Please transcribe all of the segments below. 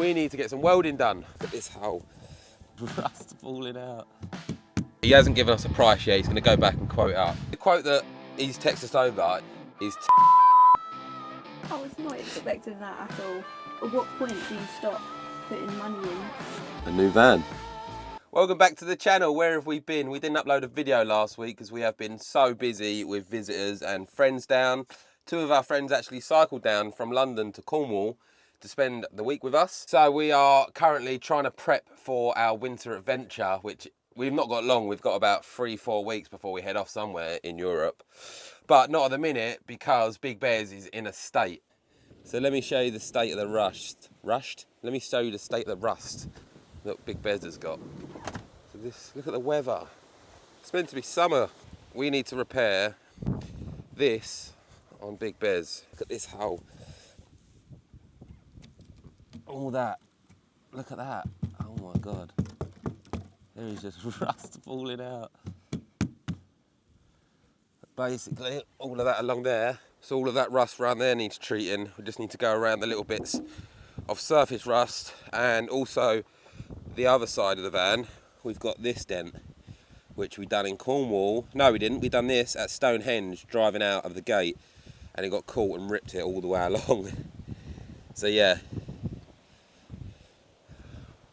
We need to get some welding done. Look at this hole. Rust falling out. He hasn't given us a price yet. He's going to go back and quote it up. The quote that he's texted us over is I was not expecting that at all. At what point do you stop putting money in? a new van. Welcome back to the channel. Where have we been? We didn't upload a video last week because we have been so busy with visitors and friends down. Two of our friends actually cycled down from London to Cornwall to spend the week with us. So we are currently trying to prep for our winter adventure, which we've not got long. We've got about 3-4 weeks before we head off somewhere in Europe. But not at the minute because Big Bez is in a state. So let me show you the state of the rust. Let me show you the state of the rust that Big Bez has got. So this, look at the weather. It's meant to be summer. We need to repair this on Big Bez. Look at this hole. All that. Look at that. Oh my God. There is just rust falling out. Basically, all of that along there. So all of that rust around there needs treating. We just need to go around the little bits of surface rust, and also the other side of the van, we've got this dent, which we done in Cornwall. No, we didn't. We done this at Stonehenge, driving out of the gate, and it got caught and ripped it all the way along. So yeah,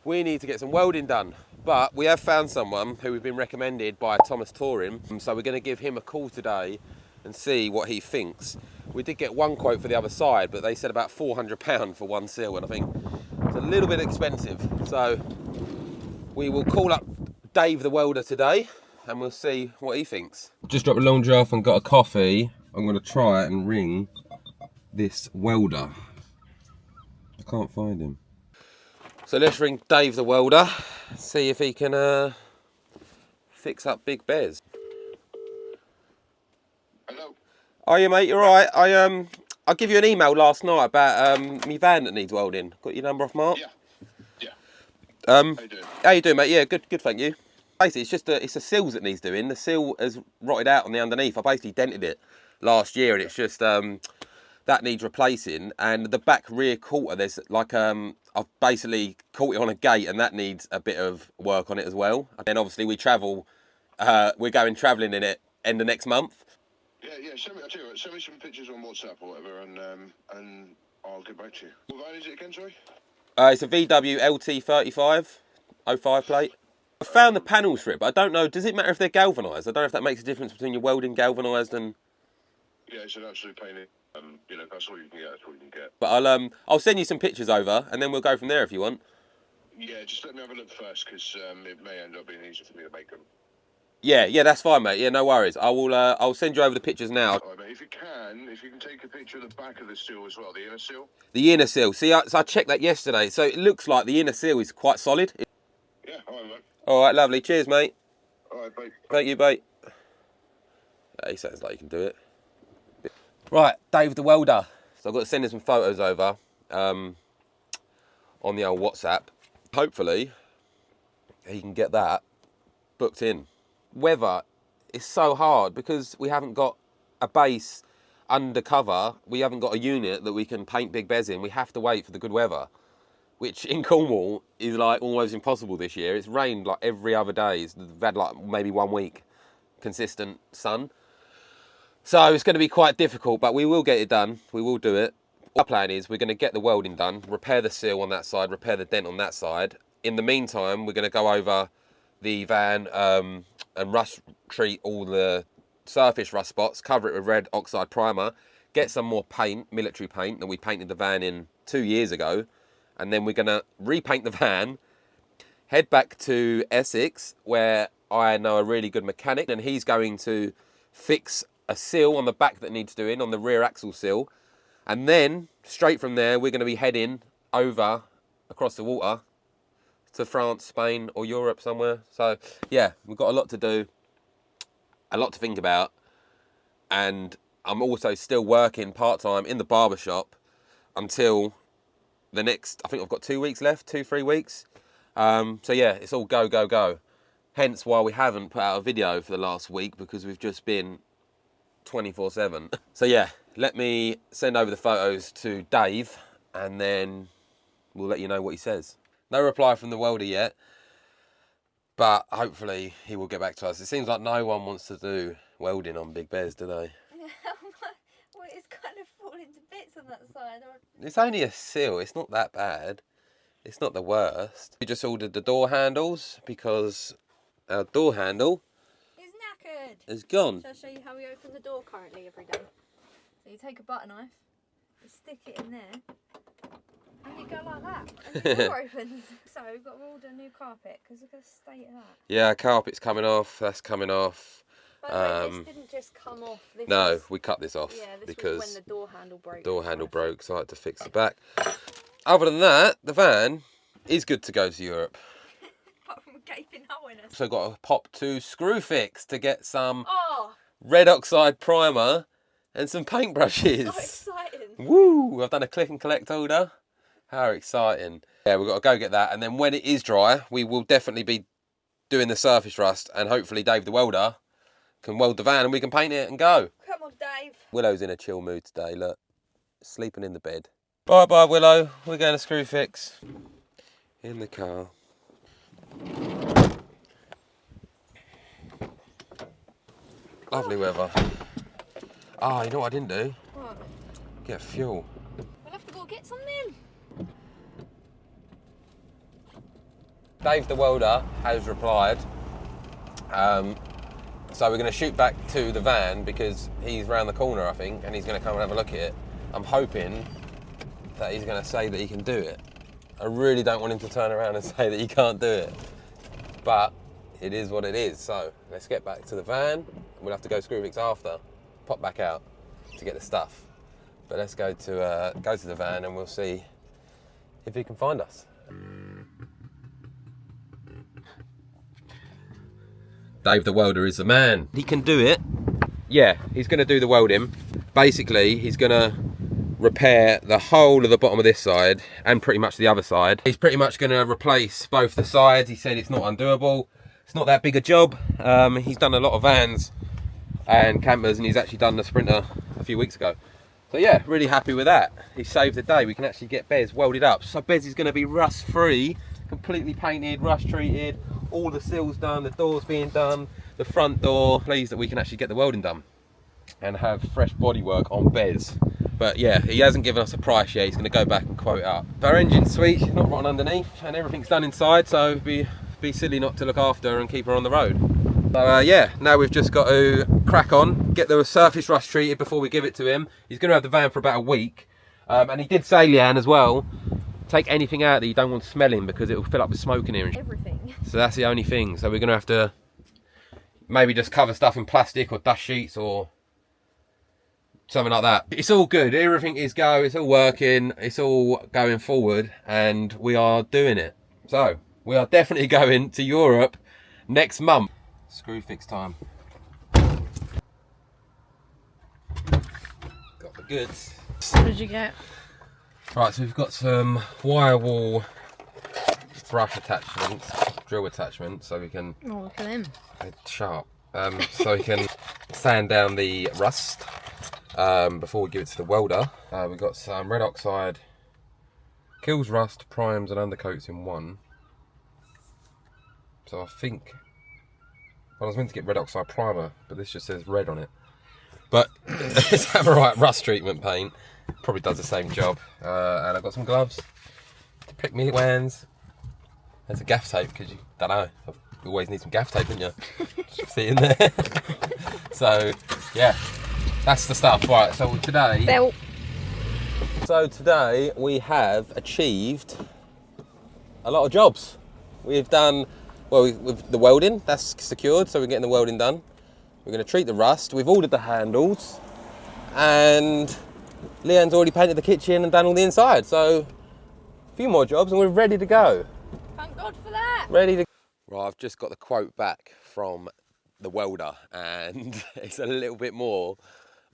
we need to get some welding done. But we have found someone who we've been recommended by Thomas Touring, so we're going to give him a call today and see what he thinks. We did get one quote for the other side, but they said about £400 for one seal, and I think it's a little bit expensive. So we will call up Dave the welder today and we'll see what he thinks. Just dropped the laundry off and got a coffee. I'm going to try and ring this welder. I can't find him. So let's ring Dave the welder, see if he can fix up Big Bez. Hello. Oh yeah, mate, you're right. I give you an email last night about me van that needs welding. Got your number off Mark? Yeah. How you doing, mate? Yeah, good, thank you. Basically, it's the seals that needs doing. The seal has rotted out on the underneath. I basically dented it last year, and it's just that needs replacing. And the back rear quarter, there's like I've basically caught it on a gate, and that needs a bit of work on it as well. And then obviously we travel. We're going travelling in it end of next month. Yeah. I'll tell you what, send me some pictures on WhatsApp or whatever, and I'll get back to you. What van is it again, sorry? It's a VW LT35 05 plate. I found the panels for it, but I don't know. Does it matter if they're galvanised? I don't know if that makes a difference between your welding galvanised and. Yeah, it's an absolute pain. You know, that's all you can get. That's all you can get. But I'll send you some pictures over, and then we'll go from there if you want. Yeah, just let me have a look first, because it may end up being easier for me to make them. Yeah, that's fine, mate. Yeah, no worries. I'll send you over the pictures now. All right, mate. If you can take a picture of the back of the seal as well, the inner seal. The inner seal. See, I checked that yesterday, so it looks like the inner seal is quite solid. Yeah, all right, mate. All right, lovely. Cheers, mate. All right, mate. Thank you, mate. Yeah, he sounds like you can do it. Right, Dave the welder. So I've got to send him some photos over on the old WhatsApp. Hopefully, he can get that booked in. Weather is so hard because we haven't got a base undercover. We haven't got a unit that we can paint Big Bez in. We have to wait for the good weather, which in Cornwall is like almost impossible this year. It's rained like every other day. We've had like maybe 1 week consistent sun. So it's going to be quite difficult, but we will get it done. We will do it. Our plan is we're going to get the welding done, repair the seal on that side, repair the dent on that side. In the meantime, we're going to go over the van and rust treat all the surface rust spots, cover it with red oxide primer, get some more paint, military paint that we painted the van in 2 years ago, and then we're going to repaint the van, head back to Essex where I know a really good mechanic, and he's going to fix a seal on the back that needs doing, on the rear axle seal, and then straight from there we're going to be heading over across the water to France, Spain or Europe somewhere. So yeah, we've got a lot to do, a lot to think about, and I'm also still working part-time in the barber shop until the next, I think I've got 2 weeks left, 2-3 weeks. So yeah, it's all go, go, go. Hence why we haven't put out a video for the last week, because we've just been 24/7. So yeah, let me send over the photos to Dave and then we'll let you know what he says. No reply from the welder yet, but hopefully he will get back to us. It seems like no one wants to do welding on Big Bez, do they? Well, it's kind of falling to bits on that side. It's only a seal, it's not that bad. It's not the worst. We just ordered the door handles because our door handle It's knackered. is gone. Shall I show you how we open the door currently every day? So you take a butter knife, you stick it in there, and you go like that, and the door opens. So we've got to order a new carpet because look at the state of that. Yeah, carpet's coming off, that's coming off. By the way, this didn't just come off. This No, was, we cut this off because was when the door handle broke. The door handle broke, so I had to fix the back. Other than that, the van is good to go to Europe. Apart from a gaping hole in it. So got to pop to Screwfix to get some Oh, red oxide primer and some paintbrushes. so exciting. Woo! I've done a click and collect order. How exciting. Yeah, we've got to go get that. And then when it is dry, we will definitely be doing the surface rust. And hopefully Dave the welder can weld the van and we can paint it and go. Come on, Dave. Willow's in a chill mood today, look. Sleeping in the bed. Bye-bye, Willow. We're going to Screwfix. In the car. Lovely weather. Ah, you know what I didn't do? What? Get fuel. We'll have to go get something. Dave the welder has replied. So we're going to shoot back to the van because he's round the corner, I think, and he's going to come and have a look at it. I'm hoping that he's going to say that he can do it. I really don't want him to turn around and say that he can't do it. But it is what it is. So let's get back to the van. We'll have to go Screwfix after. Pop back out to get the stuff. But let's go to the van and we'll see if he can find us. Dave the welder is the man. He can do it. Yeah, he's going to do the welding. Basically, he's going to repair the whole of the bottom of this side and pretty much the other side. He's pretty much going to replace both the sides. He said it's not undoable. It's not that big a job. He's done a lot of vans and campers and he's actually done the Sprinter a few weeks ago. So yeah, really happy with that. He saved the day. We can actually get Bez welded up. So Bez is going to be rust free, completely painted, rust treated, all the seals done, the doors being done, the front door. Pleased that we can actually get the welding done and have fresh bodywork on Bez. But yeah, he hasn't given us a price yet. He's going to go back and quote it up. Our engine's sweet, she's not rotten underneath, and everything's done inside, so it'd be silly not to look after her and keep her on the road. So yeah, now we've just got to crack on, get the surface rust treated before we give it to him. He's going to have the van for about a week. And he did say, Leanne, as well, take anything out that you don't want smelling because it will fill up with smoke in here. Everything. So that's the only thing. So we're going to have to maybe just cover stuff in plastic or dust sheets or something like that. It's all good. Everything is go. It's all working. It's all going forward and we are doing it. So we are definitely going to Europe next month. Screwfix time. Got the goods. What did you get? Right, so we've got some wire wall brush attachments, drill attachments, so we can. Oh, look at them. It's sharp. So we can sand down the rust before we give it to the welder. We've got some red oxide, kills rust, primes and undercoats in one. So I think, well, I was meant to get red oxide primer, but this just says red on it. But it's Samurai rust treatment paint. Probably does the same job. And I've got some gloves to prick me hands. There's a gaff tape because you don't know. You always need some gaff tape, don't you? Just fit in there. So yeah, that's the stuff. Right. So today. Belt. So today we have achieved a lot of jobs. We've done well with the welding. That's secured, so we're getting the welding done. We're going to treat the rust. We've ordered the handles, and Leanne's already painted the kitchen and done all the inside. So a few more jobs and we're ready to go. Thank God for that. Ready to. Right, I've just got the quote back from the welder, and it's a little bit more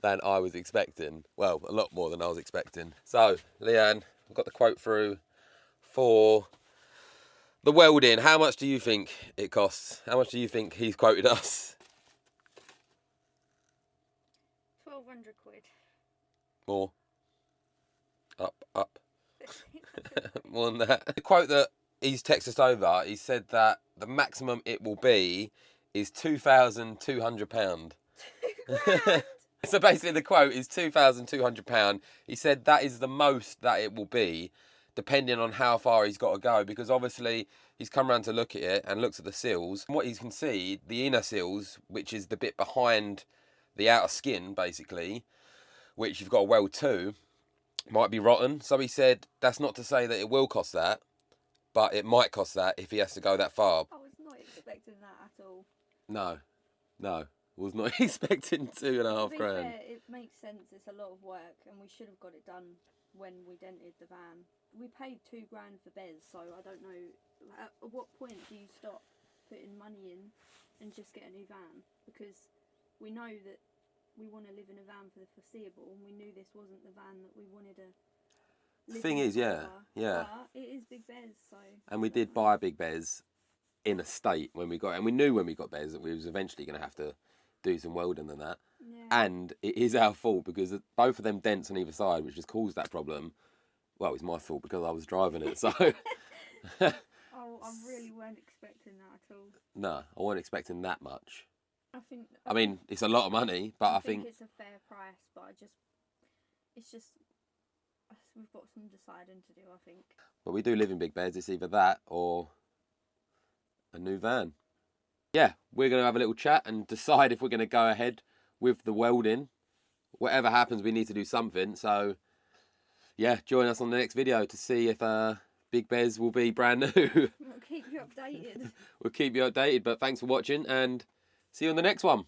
than I was expecting. Well, a lot more than I was expecting. So, Leanne, I've got the quote through for the welding. How much do you think it costs? How much do you think he's quoted us? 1,200 quid. More. Up. More than that. The quote that he's texted us over, he said that the maximum it will be is £2,200. £2,000. So basically the quote is £2,200. He said that is the most that it will be, depending on how far he's got to go, because obviously he's come around to look at it and looks at the seals. And what he can see, the inner seals, which is the bit behind the outer skin, basically, which you've got to weld to, might be rotten. So he said that's not to say that it will cost that, but it might cost that if he has to go that far. I was not expecting that at all. No. Was not expecting £2,500. To be fair, it makes sense. It's a lot of work, and we should have got it done when we dented the van. We paid £2 for Bez, so I don't know at what point do you stop putting money in and just get a new van, because we know that we want to live in a van for the foreseeable, and we knew this wasn't the van that we wanted to live Thing in is, yeah. But it is Big Bez, so. And we did buy a Big Bez in a state when we got it, and we knew when we got Bez that we was eventually going to have to do some welding and that. Yeah. And it is our fault because both of them dents on either side, which has caused that problem. Well, it's my fault because I was driving it, so. Oh, I really weren't expecting that at all. No, I wasn't expecting that much. I mean, it's a lot of money, but I think it's a fair price, but it's just, we've got some deciding to do, I think. But we do live in Big Bez. It's either that or a new van. Yeah, we're going to have a little chat and decide if we're going to go ahead with the welding. Whatever happens, we need to do something. So, yeah, join us on the next video to see if Big Bez will be brand new. We'll keep you updated. We'll keep you updated, but thanks for watching and see you on the next one.